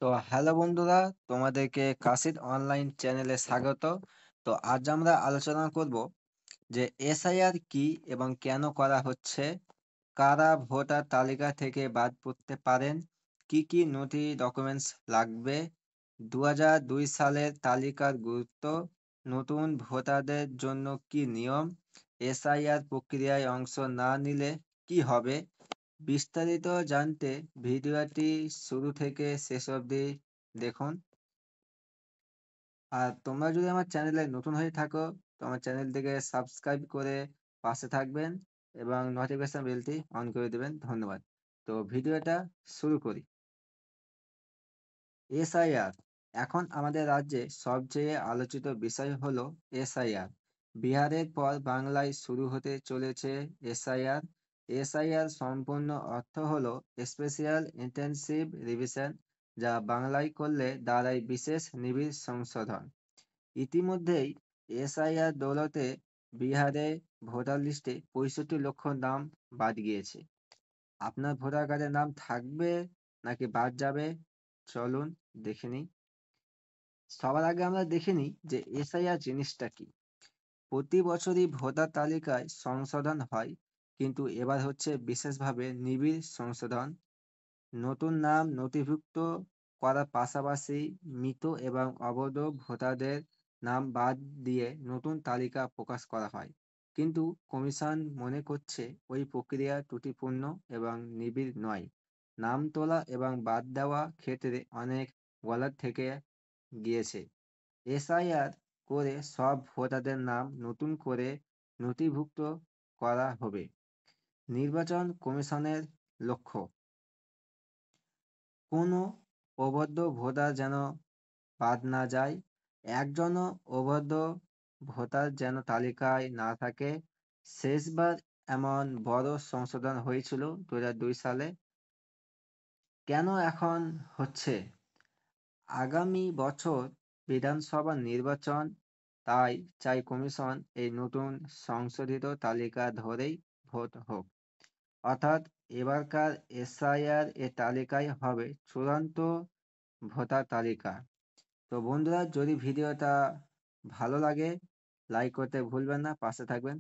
তো হ্যালো বন্ধুরা, তোমাদেরকে কাশিদ অনলাইন চ্যানেলে স্বাগত। তো আজ আমরা আলোচনা করব যে এসআইআর কি এবং কেন করা হচ্ছে, কারা ভোটার তালিকা থেকে বাদ পড়তে পারেন, কি কি নথি ডকুমেন্টস লাগবে, 2002 সালের তালিকার গুরুত্ব, নতুন ভোটারদের জন্য কি নিয়ম, এসআইআর প্রক্রিয়ায় অংশ না নিলে কি হবে। বিস্তারিত জানতে ভিডিওটি শুরু থেকে শেষ অবধি দেখুন। আর তোমরা যদি আমার চ্যানেলে নতুন হয়ে থাকো তো আমার চ্যানেলটিকে সাবস্ক্রাইব করে পাশে থাকবেন এবং নোটিফিকেশন বেলটি অন করে দেবেন। ধন্যবাদ। তো ভিডিওটা শুরু করি। এসআইআর এখন আমাদের রাজ্যে সবচেয়ে আলোচিত বিষয় হলো এসআইআর। বিহারের পর বাংলায় শুরু হতে চলেছে এসআইআর। এসআইআর সম্পূর্ণ অর্থ হলো স্পেশাল ইন্টেনসিভ রিভিশন, যা বাংলায় করলে দাঁড়ায় বিশেষ নিবিড় সংশোধন। ইতিমধ্যেই এসআইআর দৌলতে বিহারে ভোটার লিস্টে 65 লক্ষ নাম বাদ গিয়েছে। আপনার ভোটার কার্ডে নাম থাকবে নাকি বাদ যাবে, চলুন দেখে নিই। সবার আগে আমরা দেখে নিই যে এসআইআর জিনিসটা কি। প্রতি বছরই ভোটার তালিকায় সংশোধন হয়, কিন্তু এবার হচ্ছে বিশেষভাবে নিবিড় সংশোধন। নতুন নাম নথিভুক্ত করার পাশাপাশি মৃত এবং অবৈধ ভোটারদের নাম বাদ দিয়ে নতুন তালিকা প্রকাশ করা হয়। কিন্তু কমিশন মনে করছে ওই প্রক্রিয়া ত্রুটিপূর্ণ এবং নিবিড় নয়। নাম তোলা এবং বাদ দেওয়া ক্ষেত্রে অনেক গলদ থেকে গিয়েছে। এসআইআর করে সব ভোটারদের নাম নতুন করে নথিভুক্ত করা হবে। নির্বাচন কমিশনের লক্ষ্য, কোনো অবৈধ ভোটার যেন বাদ না যায়। একজনও অবৈধ ভোটার যেন তালিকায় না থাকে। শেষবার এমন বড় সংশোধন হয়েছিল 2002 সালে। কেন এখন হচ্ছে? আগামী বছর বিধানসভা নির্বাচন, তাই চাই কমিশন এই নতুন সংশোধিত তালিকা ধরেই ভোট হোক। অর্থাৎ এবারকার এসআইআর এর তালিকায় হবে চূড়ান্ত ভোটার তালিকা। তো বন্ধুরা, যদি ভিডিওটা ভালো লাগে লাইক করতে ভুলবেন না, পাশে থাকবেন।